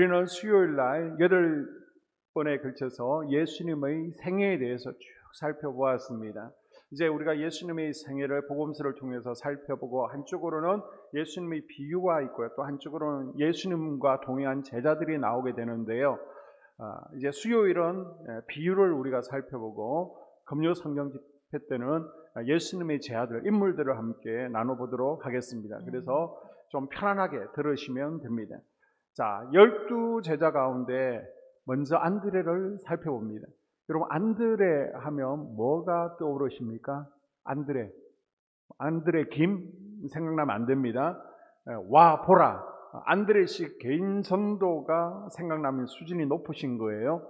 우리는 수요일 날 8번에 걸쳐서 예수님의 생애에 대해서 쭉 살펴보았습니다. 이제 우리가 예수님의 생애를 복음서를 통해서 살펴보고, 한쪽으로는 예수님의 비유가 있고요, 또 한쪽으로는 예수님과 동행한 제자들이 나오게 되는데요. 이제 수요일은 비유를 우리가 살펴보고, 금요 성경 집회 때는 예수님의 제자들, 인물들을 함께 나눠보도록 하겠습니다. 그래서 좀 편안하게 들으시면 됩니다. 자, 12제자 가운데 먼저 안드레를 살펴봅니다. 여러분, 안드레 하면 뭐가 떠오르십니까? 안드레 김 생각나면 안 됩니다. 와 보라, 안드레식 개인 전도가 생각나면 수준이 높으신 거예요.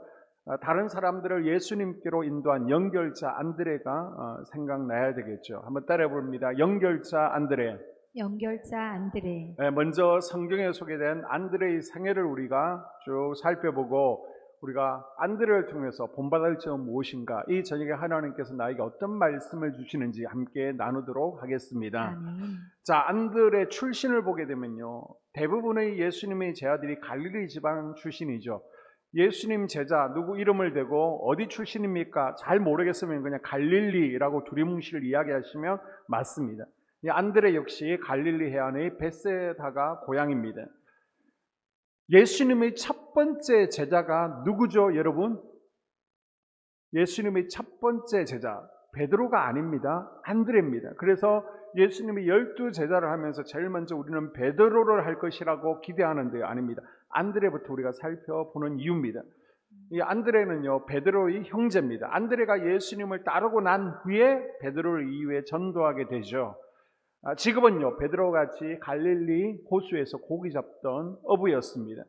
다른 사람들을 예수님께로 인도한 연결자 안드레가 생각나야 되겠죠. 한번 따라해 봅니다. 연결자 안드레. 먼저 성경에 소개된 안드레의 생애를 우리가 쭉 살펴보고, 우리가 안드레를 통해서 본받을 점은 무엇인가, 이 저녁에 하나님께서 나에게 어떤 말씀을 주시는지 함께 나누도록 하겠습니다. 자, 안드레 출신을 보게 되면요, 대부분의 예수님의 제자들이 갈릴리 지방 출신이죠. 예수님 제자 누구 이름을 대고 어디 출신입니까? 잘 모르겠으면 그냥 갈릴리라고 두리뭉실 이야기하시면 맞습니다. 안드레 역시 갈릴리 해안의 벳세다가 고향입니다. 예수님의 첫 번째 제자가 누구죠, 여러분? 예수님의 첫 번째 제자 베드로가 아닙니다. 안드레입니다. 그래서 예수님이 12제자를 하면서 제일 먼저 우리는 베드로를 할 것이라고 기대하는데 아닙니다. 안드레부터 우리가 살펴보는 이유입니다. 이 안드레는요, 베드로의 형제입니다. 안드레가 예수님을 따르고 난 후에 베드로를 이후에 전도하게 되죠. 직업은요, 베드로같이 갈릴리 호수에서 고기 잡던 어부였습니다.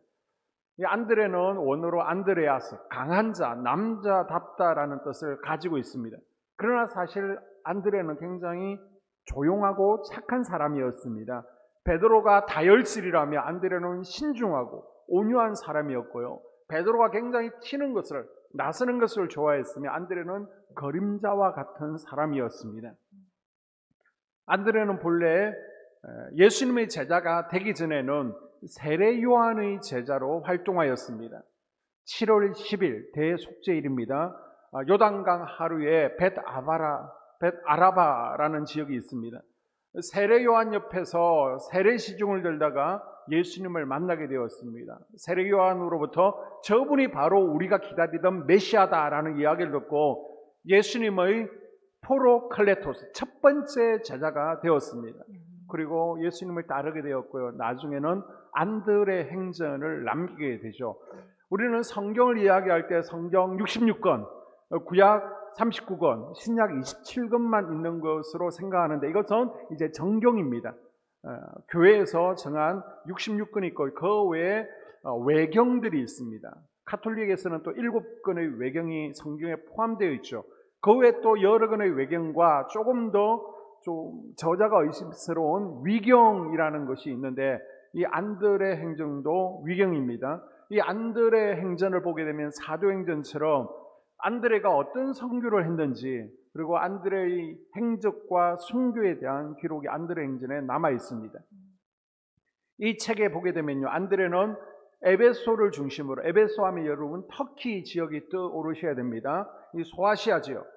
이 안드레는 원어로 안드레아스, 강한 자, 남자답다라는 뜻을 가지고 있습니다. 그러나 사실 안드레는 굉장히 조용하고 착한 사람이었습니다. 베드로가 다혈질이라며 안드레는 신중하고 온유한 사람이었고요, 베드로가 굉장히 튀는 것을, 나서는 것을 좋아했으며 안드레는 그림자와 같은 사람이었습니다. 안드레는 본래 예수님의 제자가 되기 전에는 세례 요한의 제자로 활동하였습니다. 7월 10일 대속죄일입니다. 요단강 하루에 벳아라바라는 지역이 있습니다. 세례 요한 옆에서 세례 시중을 들다가 예수님을 만나게 되었습니다. 세례 요한으로부터 저분이 바로 우리가 기다리던 메시아다라는 이야기를 듣고 예수님의 포로클레토스, 첫 번째 제자가 되었습니다. 그리고 예수님을 따르게 되었고요, 나중에는 안드레 행전을 남기게 되죠. 우리는 성경을 이야기할 때 성경 66권, 구약 39권, 신약 27권만 있는 것으로 생각하는데 이것은 이제 정경입니다. 교회에서 정한 66권이 있고 그 외에 외경들이 있습니다. 가톨릭에서는 또 7권의 외경이 성경에 포함되어 있죠. 그 외에 또 여러 권의 외경과 조금 더 좀 저자가 의심스러운 위경이라는 것이 있는데, 이 안드레 행전도 위경입니다. 이 안드레 행전을 보게 되면 사도행전처럼 안드레가 어떤 선교를 했는지, 그리고 안드레의 행적과 순교에 대한 기록이 안드레 행전에 남아 있습니다. 이 책에 보게 되면요, 안드레는 에베소를 중심으로, 에베소 하면 여러분 터키 지역이 떠오르셔야 됩니다. 이 소아시아 지역,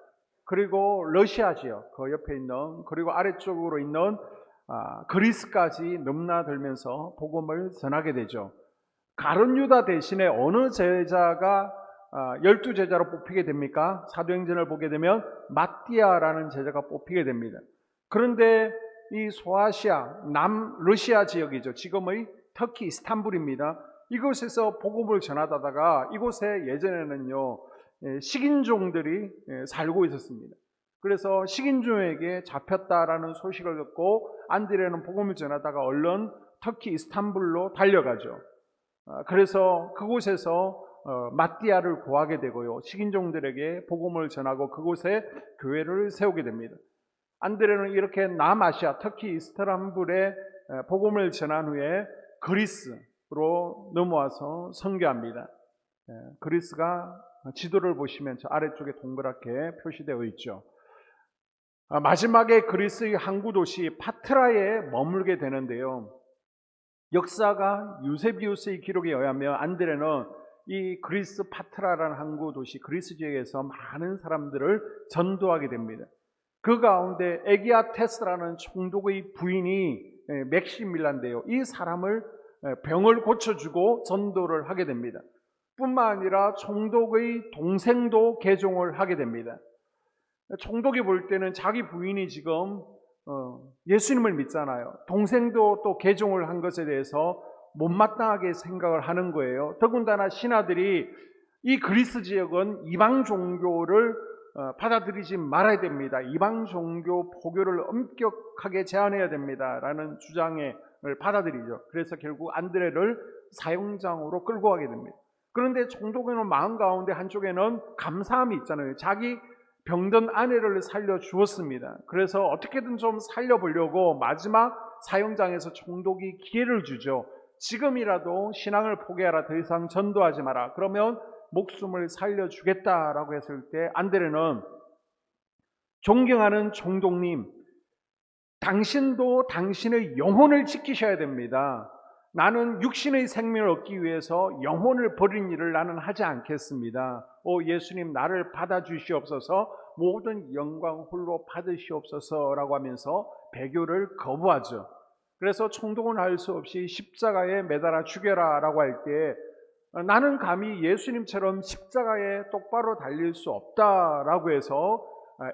그리고 러시아 지역, 그 옆에 있는, 그리고 아래쪽으로 있는 그리스까지 넘나들면서 복음을 전하게 되죠. 가룟 유다 대신에 어느 제자가 12제자로 뽑히게 됩니까? 사도행전을 보게 되면 마띠아라는 제자가 뽑히게 됩니다. 그런데 이 소아시아, 남러시아 지역이죠. 지금의 터키 이스탄불입니다. 이곳에서 복음을 전하다가 이곳에 예전에는요, 식인종들이 살고 있었습니다. 그래서 식인종에게 잡혔다라는 소식을 듣고 안드레는 복음을 전하다가 얼른 터키 이스탄불로 달려가죠. 그래서 그곳에서 마띠아를 구하게 되고요, 식인종들에게 복음을 전하고 그곳에 교회를 세우게 됩니다. 안드레는 이렇게 남아시아, 터키 이스탄불에 복음을 전한 후에 그리스로 넘어와서 선교합니다. 그리스가 지도를 보시면 저 아래쪽에 동그랗게 표시되어 있죠. 마지막에 그리스의 항구 도시 파트라에 머물게 되는데요, 역사가 유세비우스의 기록에 의하면 안드레는 이 그리스 파트라라는 항구 도시 그리스 지역에서 많은 사람들을 전도하게 됩니다. 그 가운데 에기아테스라는 총독의 부인이 맥시밀란데요. 이 사람을 병을 고쳐주고 전도를 하게 됩니다. 뿐만 아니라 총독의 동생도 개종을 하게 됩니다. 총독이 볼 때는 자기 부인이 지금 예수님을 믿잖아요. 동생도 또 개종을 한 것에 대해서 못마땅하게 생각을 하는 거예요. 더군다나 신하들이 이 그리스 지역은 이방 종교를 받아들이지 말아야 됩니다. 이방 종교 포교를 엄격하게 제한해야 됩니다. 라는 주장을 받아들이죠. 그래서 결국 안드레를 사형장으로 끌고 가게 됩니다. 그런데 총독에는 마음 가운데 한쪽에는 감사함이 있잖아요. 자기 병든 아내를 살려주었습니다. 그래서 어떻게든 좀 살려보려고 마지막 사형장에서 총독이 기회를 주죠. 지금이라도 신앙을 포기하라. 더 이상 전도하지 마라. 그러면 목숨을 살려주겠다라고 했을 때 안드레는 존경하는 총독님, 당신도 당신의 영혼을 지키셔야 됩니다. 나는 육신의 생명을 얻기 위해서 영혼을 버린 일을 나는 하지 않겠습니다. 예수님 나를 받아주시옵소서, 모든 영광 홀로 받으시옵소서라고 하면서 배교를 거부하죠. 그래서 총독은 할 수 없이 십자가에 매달아 죽여라 라고 할 때 나는 감히 예수님처럼 십자가에 똑바로 달릴 수 없다라고 해서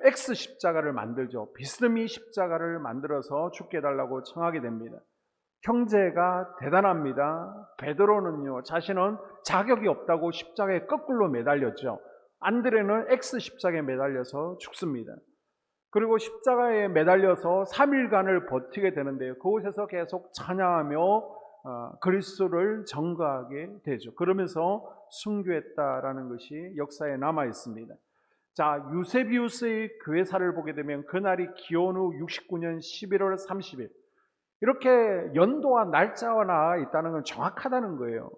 X 십자가를 만들죠. 비스듬히 십자가를 만들어서 죽게 해달라고 청하게 됩니다. 형제가 대단합니다. 베드로는요, 자신은 자격이 없다고 십자가에 거꾸로 매달렸죠. 안드레는 X 십자가에 매달려서 죽습니다. 그리고 십자가에 매달려서 3일간을 버티게 되는데요. 그곳에서 계속 찬양하며 그리스도를 전가하게 되죠. 그러면서 순교했다라는 것이 역사에 남아 있습니다. 자, 유세비우스의 교회사를 보게 되면 그날이 기원 후 69년 11월 30일. 이렇게 연도와 날짜가 나와 있다는 건 정확하다는 거예요.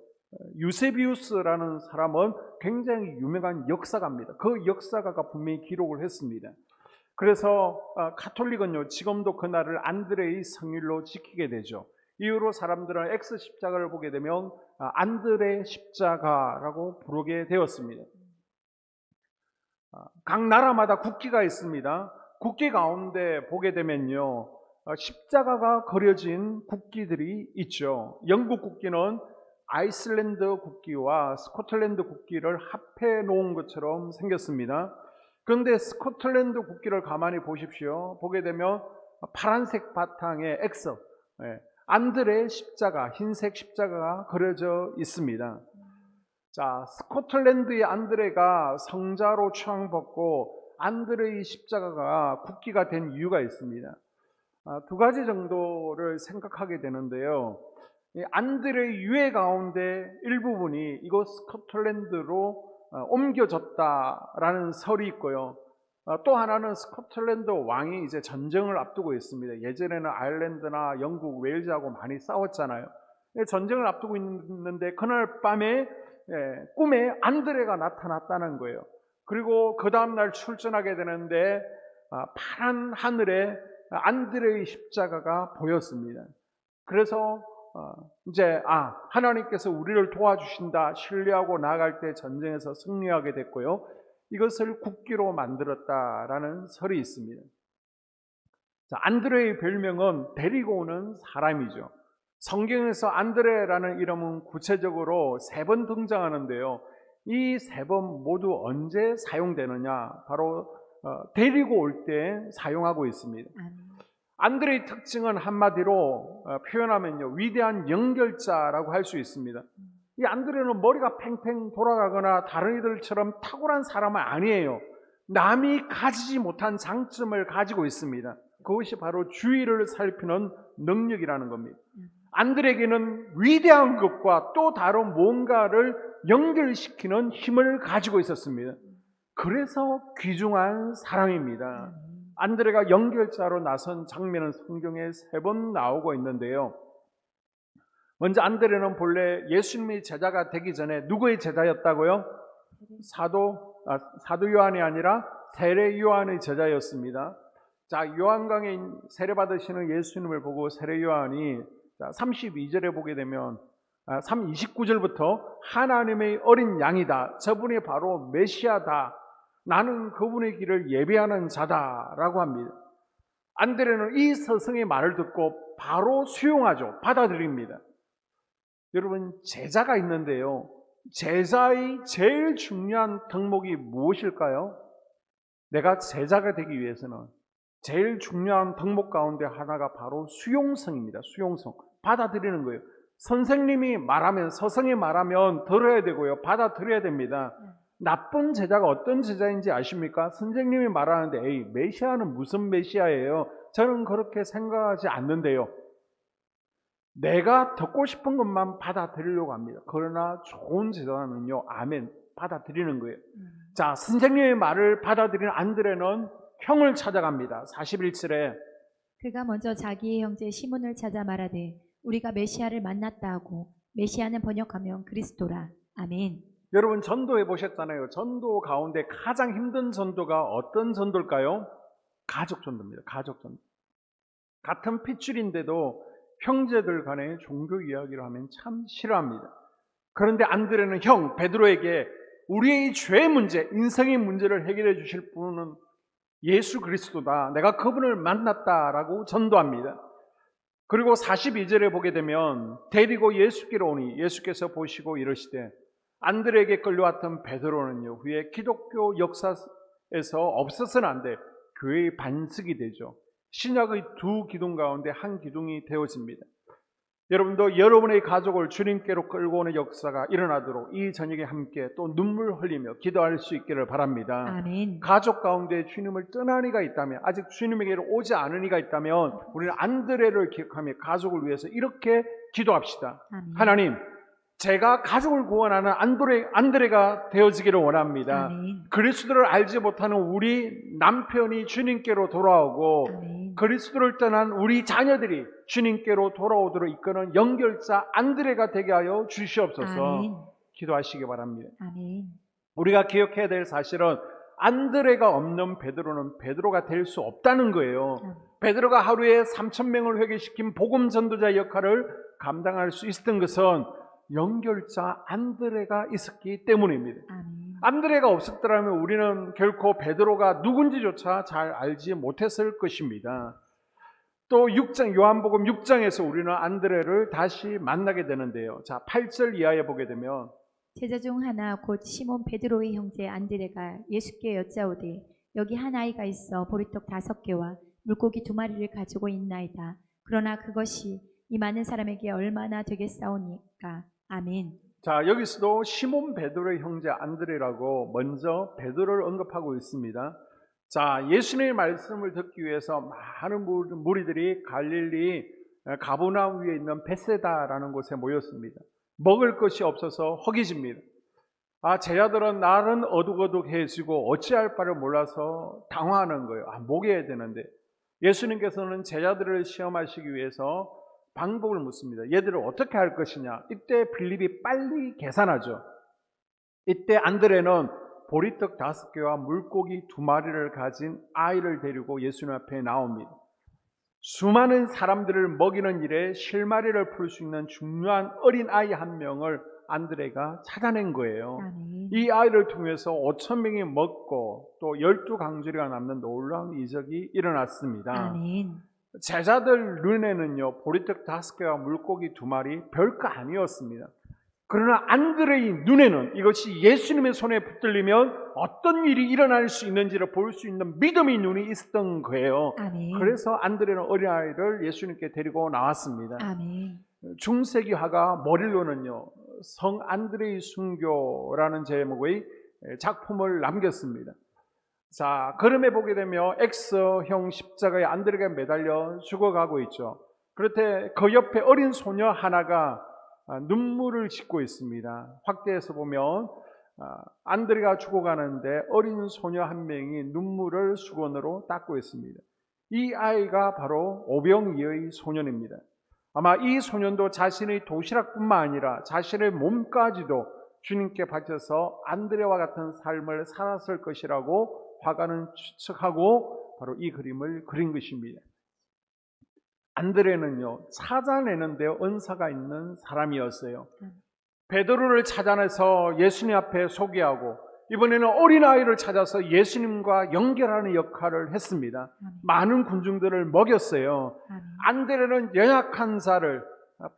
유세비우스라는 사람은 굉장히 유명한 역사가입니다. 그 역사가가 분명히 기록을 했습니다. 그래서 가톨릭은요, 지금도 그날을 안드레의 생일로 지키게 되죠. 이후로 사람들은 X 십자가를 보게 되면 안드레 십자가라고 부르게 되었습니다. 각 나라마다 국기가 있습니다. 국기 가운데 보게 되면요, 십자가가 그려진 국기들이 있죠. 영국 국기는 아이슬란드 국기와 스코틀랜드 국기를 합해 놓은 것처럼 생겼습니다. 그런데 스코틀랜드 국기를 가만히 보십시오. 보게 되면 파란색 바탕에 X, 안드레 십자가, 흰색 십자가가 그려져 있습니다. 자, 스코틀랜드의 안드레가 성자로 추앙받고 안드레의 십자가가 국기가 된 이유가 있습니다. 두 가지 정도를 생각하게 되는데요. 안드레의 유해 가운데 일부분이 이곳 스코틀랜드로 옮겨졌다라는 설이 있고요. 또 하나는 스코틀랜드 왕이 이제 전쟁을 앞두고 있습니다. 예전에는 아일랜드나 영국, 웨일즈하고 많이 싸웠잖아요. 전쟁을 앞두고 있는데 그날 밤에 꿈에 안드레가 나타났다는 거예요. 그리고 그 다음날 출전하게 되는데 파란 하늘에 안드레의 십자가가 보였습니다. 그래서 이제 하나님께서 우리를 도와주신다, 신뢰하고 나아갈 때 전쟁에서 승리하게 됐고요. 이것을 국기로 만들었다라는 설이 있습니다. 자, 안드레의 별명은 데리고 오는 사람이죠. 성경에서 안드레라는 이름은 구체적으로 3번 등장하는데요. 이 3번 모두 언제 사용되느냐? 바로 데리고 올 때 사용하고 있습니다. 안드레의 특징은 한마디로 표현하면요, 위대한 연결자라고 할 수 있습니다. 이 안드레는 머리가 팽팽 돌아가거나 다른 이들처럼 탁월한 사람은 아니에요. 남이 가지지 못한 장점을 가지고 있습니다. 그것이 바로 주위를 살피는 능력이라는 겁니다. 안드레에게는 위대한 것과 또 다른 뭔가를 연결시키는 힘을 가지고 있었습니다. 그래서 귀중한 사람입니다. 안드레가 연결자로 나선 장면은 성경에 3번 나오고 있는데요. 먼저 안드레는 본래 예수님의 제자가 되기 전에 누구의 제자였다고요? 사도 요한이 아니라 세례 요한의 제자였습니다. 자, 요한강에 세례받으시는 예수님을 보고 세례 요한이 자, 32절에 보게 되면 29절부터 하나님의 어린 양이다. 저분이 바로 메시아다. 나는 그분의 길을 예배하는 자다라고 합니다. 안드레는 이 서성의 말을 듣고 바로 수용하죠. 받아들입니다. 여러분, 제자가 있는데요. 제자의 제일 중요한 덕목이 무엇일까요? 내가 제자가 되기 위해서는 제일 중요한 덕목 가운데 하나가 바로 수용성입니다. 수용성. 받아들이는 거예요. 선생님이 말하면, 서성이 말하면 들어야 되고요. 받아들여야 됩니다. 나쁜 제자가 어떤 제자인지 아십니까? 선생님이 말하는데 에이, 메시아는 무슨 메시아예요? 저는 그렇게 생각하지 않는데요. 내가 듣고 싶은 것만 받아들이려고 합니다. 그러나 좋은 제자는요, 아멘, 받아들이는 거예요. 자, 선생님의 말을 받아들이는 안드레는 형을 찾아갑니다. 41절에 그가 먼저 자기의 형제 시몬을 찾아 말하되 우리가 메시아를 만났다 하고, 메시아는 번역하면 그리스도라. 아멘. 여러분, 전도해 보셨잖아요. 전도 가운데 가장 힘든 전도가 어떤 전도일까요? 가족 전도입니다. 가족 전도. 같은 핏줄인데도 형제들 간의 종교 이야기를 하면 참 싫어합니다. 그런데 안드레는 형 베드로에게 우리의 죄의 문제, 인생의 문제를 해결해 주실 분은 예수 그리스도다. 내가 그분을 만났다라고 전도합니다. 그리고 42절에 보게 되면 데리고 예수께로 오니 예수께서 보시고 이러시되, 안드레에게 끌려왔던 베드로는요, 후에 기독교 역사에서 없어서는 안 돼 교회의 반석이 되죠. 신약의 두 기둥 가운데 한 기둥이 되어집니다. 여러분도 여러분의 가족을 주님께로 끌고 오는 역사가 일어나도록 이 저녁에 함께 또 눈물 흘리며 기도할 수 있기를 바랍니다. 아멘. 가족 가운데 주님을 떠난 이가 있다면, 아직 주님에게로 오지 않은 이가 있다면 우리는 안드레를 기억하며 가족을 위해서 이렇게 기도합시다. 아멘. 하나님, 제가 가족을 구원하는 안드레가 되어지기를 원합니다. 아멘. 그리스도를 알지 못하는 우리 남편이 주님께로 돌아오고, 아멘. 그리스도를 떠난 우리 자녀들이 주님께로 돌아오도록 이끄는 연결자 안드레가 되게 하여 주시옵소서. 아멘. 기도하시기 바랍니다. 아멘. 우리가 기억해야 될 사실은 안드레가 없는 베드로는 베드로가 될 수 없다는 거예요. 베드로가 하루에 3,000명을 회개시킨 복음 전도자 역할을 감당할 수 있었던 것은 연결자 안드레가 있었기 때문입니다. 아멘. 안드레가 없었더라면 우리는 결코 베드로가 누군지조차 잘 알지 못했을 것입니다. 또 6장, 요한복음 6장에서 우리는 안드레를 다시 만나게 되는데요. 자, 8절 이하에 보게 되면 제자 중 하나 곧 시몬 베드로의 형제 안드레가 예수께 여짜오되 여기 한 아이가 있어 보리떡 5개와 물고기 2마리를 가지고 있나이다. 그러나 그것이 이 많은 사람에게 얼마나 되겠사오니까. 아멘. 자, 여기서도 시몬 베드로의 형제 안드레라고 먼저 베드로를 언급하고 있습니다. 자, 예수님의 말씀을 듣기 위해서 많은 무리들이 갈릴리 가버나움 위에 있는 베세다라는 곳에 모였습니다. 먹을 것이 없어서 허기집니다. 제자들은 날은 어둑어둑해지고 어찌할 바를 몰라서 당황하는 거예요. 먹여야 되는데. 예수님께서는 제자들을 시험하시기 위해서 방법을 묻습니다. 얘들을 어떻게 할 것이냐. 이때 빌립이 빨리 계산하죠. 이때 안드레는 보리떡 5개와 물고기 2마리를 가진 아이를 데리고 예수님 앞에 나옵니다. 수많은 사람들을 먹이는 일에 실마리를 풀 수 있는 중요한 어린 아이 한 명을 안드레가 찾아낸 거예요. 아멘. 이 아이를 통해서 5,000명이 먹고 또 12강주리가 남는 놀라운 이적이 일어났습니다. 아멘. 제자들 눈에는요, 보리떡 5개와 물고기 2마리 별거 아니었습니다. 그러나 안드레의 눈에는 이것이 예수님의 손에 붙들리면 어떤 일이 일어날 수 있는지를 볼 수 있는 믿음의 눈이 있었던 거예요. 아멘. 그래서 안드레는 어린아이를 예수님께 데리고 나왔습니다. 아멘. 중세기 화가 머릴로는요, 성 안드레의 순교라는 제목의 작품을 남겼습니다. 자, 그럼에 보게 되면 X형 십자가에 안드레가 매달려 죽어가고 있죠. 그런데 그 옆에 어린 소녀 하나가 눈물을 짓고 있습니다. 확대해서 보면 안드레가 죽어가는데 어린 소녀 한 명이 눈물을 수건으로 닦고 있습니다. 이 아이가 바로 오병이어의 소년입니다. 아마 이 소년도 자신의 도시락뿐만 아니라 자신의 몸까지도 주님께 바쳐서 안드레와 같은 삶을 살았을 것이라고 화가는 추측하고 바로 이 그림을 그린 것입니다. 안드레는요, 찾아내는데 은사가 있는 사람이었어요. 베드로를 찾아내서 예수님 앞에 소개하고 이번에는 어린아이를 찾아서 예수님과 연결하는 역할을 했습니다. 많은 군중들을 먹였어요. 안드레는 연약한 자를,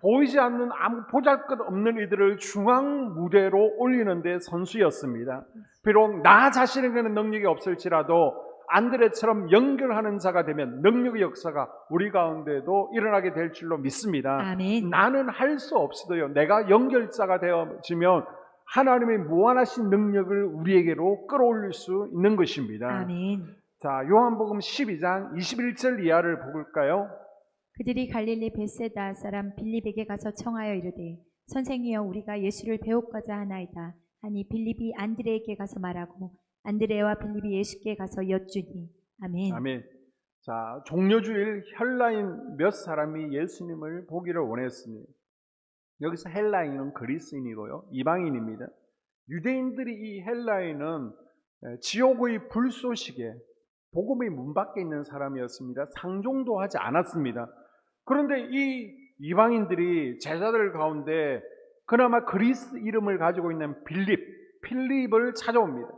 보이지 않는 아무 보잘것없는 이들을 중앙 무대로 올리는 데 선수였습니다. 비록 나 자신에게는 능력이 없을지라도 안드레처럼 연결하는 자가 되면 능력의 역사가 우리 가운데도 일어나게 될 줄로 믿습니다. 아멘. 나는 할 수 없어도요, 내가 연결자가 되어지면 하나님의 무한하신 능력을 우리에게로 끌어올릴 수 있는 것입니다. 아멘. 자, 요한복음 12장 21절 이하를 볼까요? 그들이 갈릴리 벳세다 사람 빌립에게 가서 청하여 이르되 선생이여 우리가 예수를 배우고자 하나이다 하니 빌립이 안드레에게 가서 말하고 안드레와 빌립이 예수께 가서 여쭈니. 아멘. 아멘. 자, 종려주일 헬라인 몇 사람이 예수님을 보기를 원했습니다. 여기서 헬라인은 그리스인이고요, 이방인입니다. 유대인들이 이 헬라인은 지옥의 불쏘시개, 복음의 문 밖에 있는 사람이었습니다. 상종도 하지 않았습니다. 그런데 이 이방인들이 제자들 가운데 그나마 그리스 이름을 가지고 있는 필립을 찾아옵니다.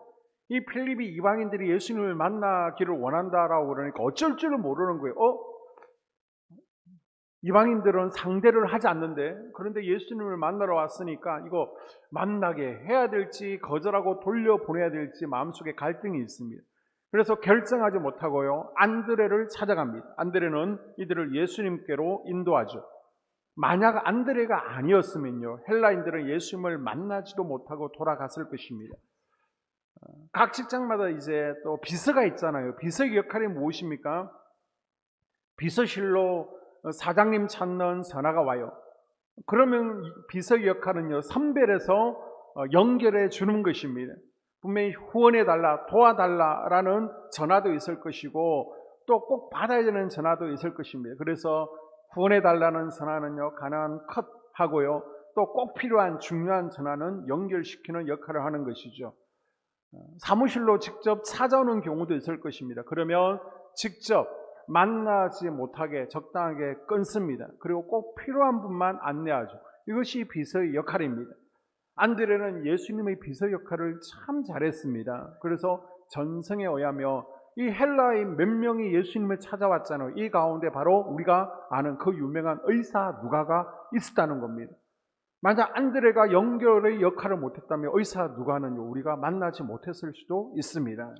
이 필립이 이방인들이 예수님을 만나기를 원한다라고 그러니까 어쩔 줄을 모르는 거예요. 이방인들은 상대를 하지 않는데, 그런데 예수님을 만나러 왔으니까 이거 만나게 해야 될지 거절하고 돌려보내야 될지 마음속에 갈등이 있습니다. 그래서 결정하지 못하고요, 안드레를 찾아갑니다. 안드레는 이들을 예수님께로 인도하죠. 만약 안드레가 아니었으면요, 헬라인들은 예수님을 만나지도 못하고 돌아갔을 것입니다. 각 직장마다 이제 또 비서가 있잖아요. 비서의 역할이 무엇입니까? 비서실로 사장님 찾는 전화가 와요. 그러면 비서의 역할은요, 선별해서 연결해 주는 것입니다. 분명히 후원해달라, 도와달라라는 전화도 있을 것이고 또 꼭 받아야 되는 전화도 있을 것입니다. 그래서 후원해달라는 전화는요, 가능한 컷하고요, 또 꼭 필요한 중요한 전화는 연결시키는 역할을 하는 것이죠. 사무실로 직접 찾아오는 경우도 있을 것입니다. 그러면 직접 만나지 못하게 적당하게 끊습니다. 그리고 꼭 필요한 분만 안내하죠. 이것이 비서의 역할입니다. 안드레는 예수님의 비서 역할을 참 잘했습니다. 그래서 전성에 의하며 이 헬라인 몇 명이 예수님을 찾아왔잖아요. 이 가운데 바로 우리가 아는 그 유명한 의사 누가가 있었다는 겁니다. 만약 안드레가 연결의 역할을 못했다면 의사 누가는요, 우리가 만나지 못했을 수도 있습니다. 자,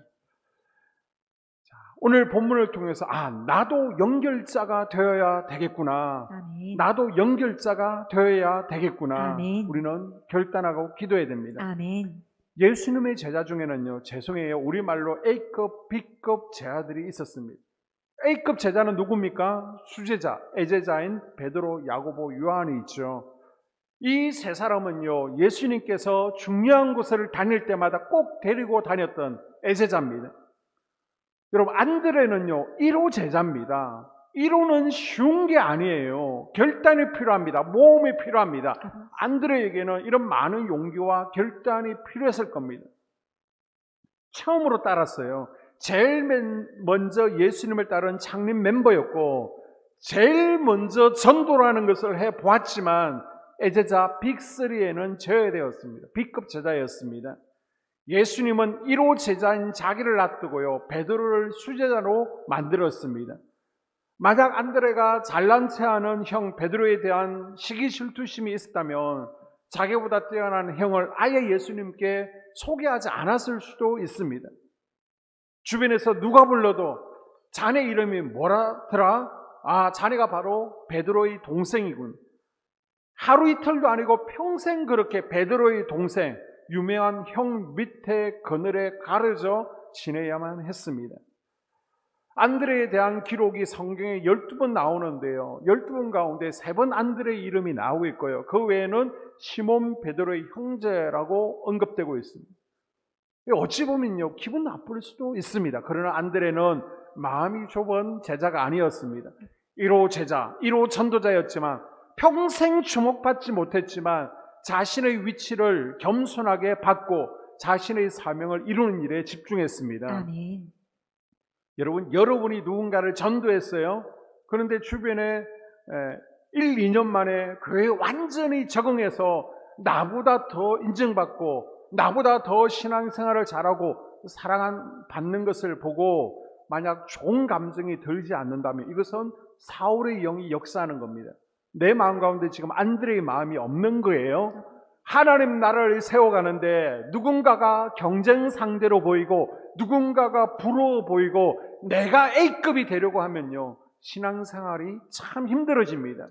오늘 본문을 통해서 나도 연결자가 되어야 되겠구나. 아멘. 나도 연결자가 되어야 되겠구나. 아멘. 우리는 결단하고 기도해야 됩니다. 아멘. 예수님의 제자 중에는요, 죄송해요, 우리말로 A급, B급 제자들이 있었습니다. A급 제자는 누굽니까? 수제자, 애제자인 베드로, 야고보, 요한이 있죠. 이 세 사람은요, 예수님께서 중요한 곳을 다닐 때마다 꼭 데리고 다녔던 애제자입니다. 여러분, 안드레는요, 1호 제자입니다. 1호는 쉬운 게 아니에요. 결단이 필요합니다. 모험이 필요합니다. 안드레에게는 이런 많은 용기와 결단이 필요했을 겁니다. 처음으로 따랐어요. 제일 먼저 예수님을 따른 창립 멤버였고 제일 먼저 전도라는 것을 해보았지만 애제자 빅3에는 제외되었습니다. B급 제자였습니다. 예수님은 1호 제자인 자기를 놔두고요, 베드로를 수제자로 만들었습니다. 만약 안드레가 잘난 체하는 형 베드로에 대한 시기질투심이 있었다면 자기보다 뛰어난 형을 아예 예수님께 소개하지 않았을 수도 있습니다. 주변에서 누가 불러도 자네 이름이 뭐라더라? 자네가 바로 베드로의 동생이군. 하루 이틀도 아니고 평생 그렇게 베드로의 동생, 유명한 형 밑에 그늘에 가려져 지내야만 했습니다. 안드레에 대한 기록이 성경에 12번 나오는데요, 12번 가운데 3번 안드레의 이름이 나오고 있고요, 그 외에는 시몬 베드로의 형제라고 언급되고 있습니다. 어찌 보면요, 기분 나쁠 수도 있습니다. 그러나 안드레는 마음이 좁은 제자가 아니었습니다. 1호 제자, 1호 전도자였지만 평생 주목받지 못했지만 자신의 위치를 겸손하게 받고 자신의 사명을 이루는 일에 집중했습니다. 아멘. 여러분이 누군가를 전도했어요? 그런데 주변에 1, 2년 만에 교회에 완전히 적응해서 나보다 더 인정받고 나보다 더 신앙생활을 잘하고 사랑받는 것을 보고 만약 좋은 감정이 들지 않는다면 이것은 사울의 영이 역사하는 겁니다. 내 마음 가운데 지금 안드레의 마음이 없는 거예요. 하나님 나라를 세워가는데 누군가가 경쟁 상대로 보이고 누군가가 부러워 보이고 내가 A급이 되려고 하면요, 신앙생활이 참 힘들어집니다.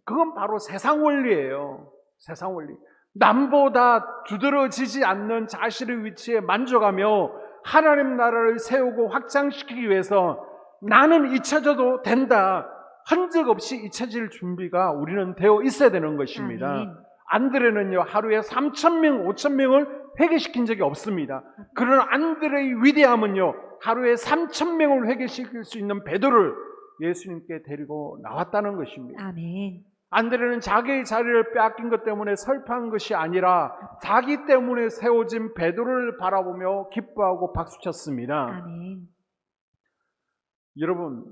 그건 바로 세상 원리예요. 세상 원리. 남보다 두드러지지 않는 자신의 위치에 만족하며 하나님 나라를 세우고 확장시키기 위해서 나는 잊혀져도 된다, 흔적 없이 잊혀질 준비가 우리는 되어 있어야 되는 것입니다. 아멘. 안드레는요, 하루에 3,000명, 5,000명을 회개시킨 적이 없습니다. 그러나 안드레의 위대함은요, 하루에 3,000명을 회개시킬 수 있는 베드로를 예수님께 데리고 나왔다는 것입니다. 아멘. 안드레는 자기의 자리를 빼앗긴 것 때문에 설파한 것이 아니라 자기 때문에 세워진 베드로를 바라보며 기뻐하고 박수쳤습니다. 아멘. 여러분,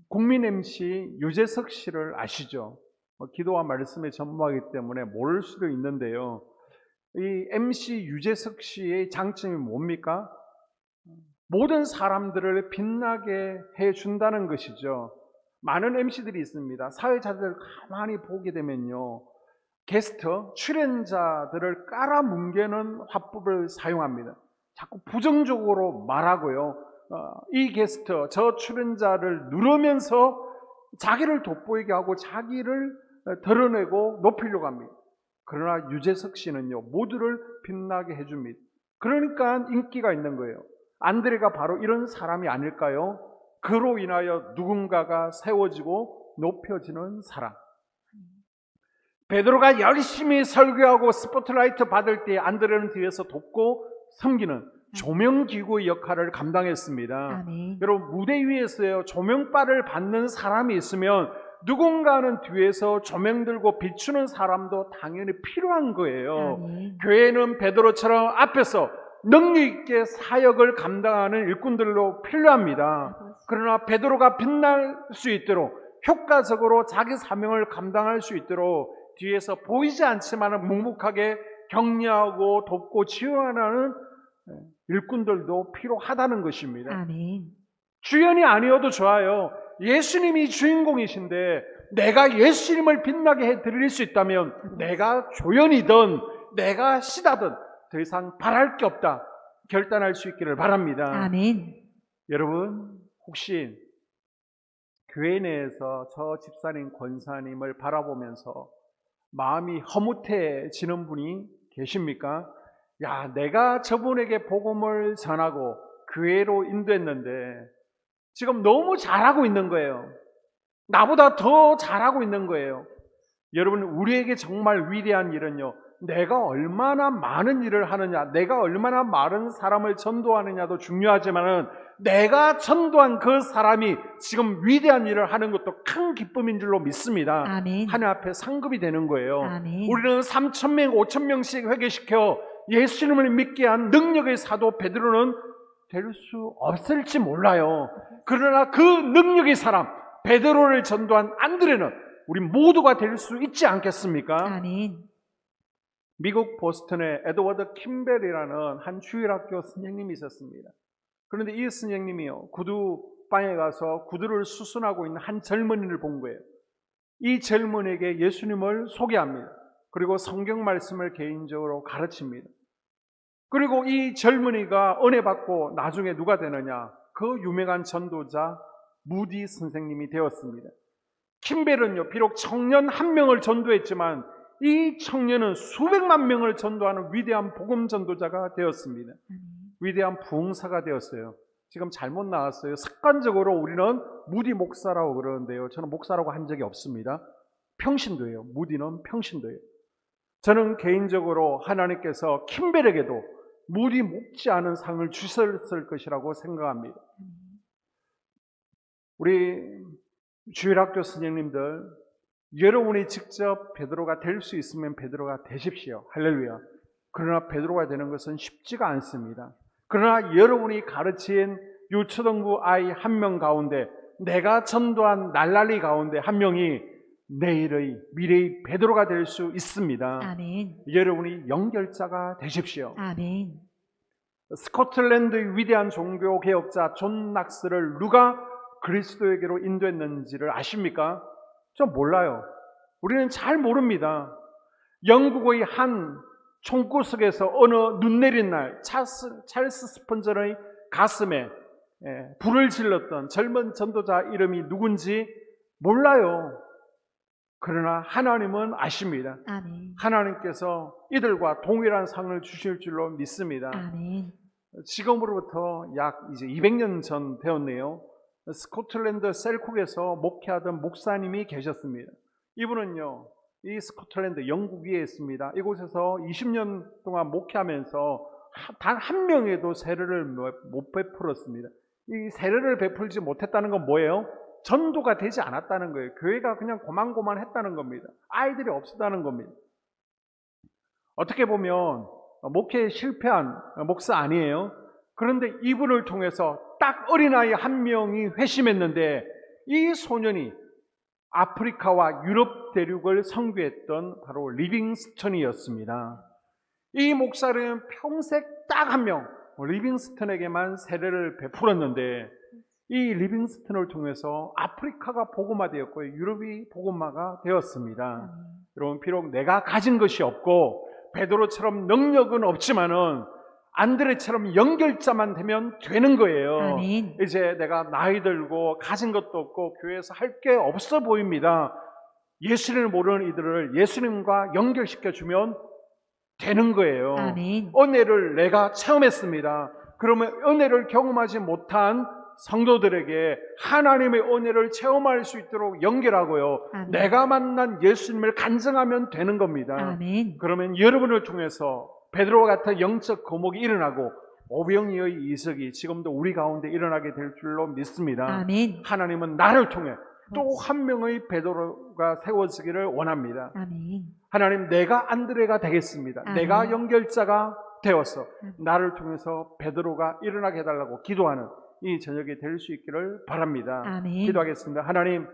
국민 MC 유재석 씨를 아시죠? 기도와 말씀에 전무하기 때문에 모를 수도 있는데요. 이 MC 유재석 씨의 장점이 뭡니까? 모든 사람들을 빛나게 해준다는 것이죠. 많은 MC들이 있습니다. 사회자들을 가만히 보게 되면요, 게스트, 출연자들을 깔아뭉개는 화법을 사용합니다. 자꾸 부정적으로 말하고요, 이 게스트, 저 출연자를 누르면서 자기를 돋보이게 하고 자기를 드러내고 높이려고 합니다. 그러나 유재석 씨는요, 모두를 빛나게 해줍니다. 그러니까 인기가 있는 거예요. 안드레가 바로 이런 사람이 아닐까요? 그로 인하여 누군가가 세워지고 높여지는 사람. 베드로가 열심히 설교하고 스포트라이트 받을 때 안드레는 뒤에서 돕고 섬기는 조명기구의 역할을 감당했습니다. 아멘. 여러분, 무대 위에서요, 조명바를 받는 사람이 있으면 누군가는 뒤에서 조명 들고 비추는 사람도 당연히 필요한 거예요. 아멘. 교회는 베드로처럼 앞에서 능력 있게 사역을 감당하는 일꾼들로 필요합니다. 그러나 베드로가 빛날 수 있도록 효과적으로 자기 사명을 감당할 수 있도록 뒤에서 보이지 않지만 묵묵하게 격려하고 돕고 지원하는 일꾼들도 필요하다는 것입니다. 아멘. 주연이 아니어도 좋아요. 예수님이 주인공이신데 내가 예수님을 빛나게 해드릴 수 있다면 내가 조연이든 내가 시다든 더 이상 바랄 게 없다 결단할 수 있기를 바랍니다. 아멘. 여러분, 혹시 교회 내에서 저 집사님, 권사님을 바라보면서 마음이 허무해지는 분이 계십니까? 야, 내가 저분에게 복음을 전하고 교회로 인도했는데 지금 너무 잘하고 있는 거예요. 나보다 더 잘하고 있는 거예요. 여러분, 우리에게 정말 위대한 일은요, 내가 얼마나 많은 일을 하느냐, 내가 얼마나 많은 사람을 전도하느냐도 중요하지만은 내가 전도한 그 사람이 지금 위대한 일을 하는 것도 큰 기쁨인 줄로 믿습니다. 아멘. 하나님 앞에 상급이 되는 거예요. 아멘. 우리는 3,000명, 5,000명씩 회개시켜 예수님을 믿게 한 능력의 사도 베드로는 될 수 없을지 몰라요. 그러나 그 능력의 사람 베드로를 전도한 안드레는 우리 모두가 될 수 있지 않겠습니까? 아멘. 미국 보스턴에 에드워드 킴벨이라는 한 주일학교 선생님이 있었습니다. 그런데 이 선생님이요, 구두방에 가서 구두를 수선하고 있는 한 젊은이를 본 거예요. 이 젊은이에게 예수님을 소개합니다. 그리고 성경 말씀을 개인적으로 가르칩니다. 그리고 이 젊은이가 은혜 받고 나중에 누가 되느냐? 그 유명한 전도자 무디 선생님이 되었습니다. 킴벨은요, 비록 청년 한 명을 전도했지만 이 청년은 수백만 명을 전도하는 위대한 복음 전도자가 되었습니다. 위대한 부흥사가 되었어요. 지금 잘못 나왔어요. 습관적으로 우리는 무디 목사라고 그러는데요, 저는 목사라고 한 적이 없습니다. 평신도예요. 무디는 평신도예요. 저는 개인적으로 하나님께서 킴벨에게도 무디 못지 않은 상을 주셨을 것이라고 생각합니다. 우리 주일학교 선생님들, 여러분이 직접 베드로가 될 수 있으면 베드로가 되십시오. 할렐루야. 그러나 베드로가 되는 것은 쉽지가 않습니다. 그러나 여러분이 가르친 유초등부 아이 한 명 가운데 내가 전도한 날라리 가운데 한 명이 내일의 미래의 베드로가 될 수 있습니다. 아멘. 여러분이 연결자가 되십시오. 아멘. 스코틀랜드의 위대한 종교 개혁자 존 낙스를 누가 그리스도에게로 인도했는지를 아십니까? 저 몰라요. 우리는 잘 모릅니다. 영국의 한 총구석에서 어느 눈 내린 날 찰스 스펀저의 가슴에 불을 질렀던 젊은 전도자 이름이 누군지 몰라요. 그러나 하나님은 아십니다. 아멘. 하나님께서 이들과 동일한 상을 주실 줄로 믿습니다. 아멘. 지금으로부터 약 이제 200년 전 되었네요. 스코틀랜드 셀쿡에서 목회하던 목사님이 계셨습니다. 이분은요, 이 스코틀랜드 영국 위에 있습니다. 이곳에서 20년 동안 목회하면서 단 한 명에도 세례를 못 베풀었습니다. 이 세례를 베풀지 못했다는 건 뭐예요? 전도가 되지 않았다는 거예요. 교회가 그냥 고만고만했다는 겁니다. 아이들이 없었다는 겁니다. 어떻게 보면 목회에 실패한 목사 아니에요. 그런데 이분을 통해서 딱 어린아이 한 명이 회심했는데 이 소년이 아프리카와 유럽 대륙을 선교했던 바로 리빙스턴이었습니다. 이 목사는 평생 딱 한 명, 리빙스턴에게만 세례를 베풀었는데 이 리빙스턴을 통해서 아프리카가 복음화되었고 유럽이 복음화가 되었습니다. 여러분, 비록 내가 가진 것이 없고 베드로처럼 능력은 없지만은 안드레처럼 연결자만 되면 되는 거예요. 아멘. 이제 내가 나이 들고 가진 것도 없고 교회에서 할 게 없어 보입니다. 예수님을 모르는 이들을 예수님과 연결시켜주면 되는 거예요. 아멘. 은혜를 내가 체험했습니다. 그러면 은혜를 경험하지 못한 성도들에게 하나님의 은혜를 체험할 수 있도록 연결하고요. 아멘. 내가 만난 예수님을 간증하면 되는 겁니다. 아멘. 그러면 여러분을 통해서 베드로와 같은 영적 거목이 일어나고 오병이의 이석이 지금도 우리 가운데 일어나게 될 줄로 믿습니다. 아멘. 하나님은 나를 통해 또 한 명의 베드로가 세워지기를 원합니다. 아멘. 하나님, 내가 안드레가 되겠습니다. 아멘. 내가 연결자가 되어서 아멘. 나를 통해서 베드로가 일어나게 해달라고 기도하는 이 저녁이 될 수 있기를 바랍니다. 아멘. 기도하겠습니다. 하나님,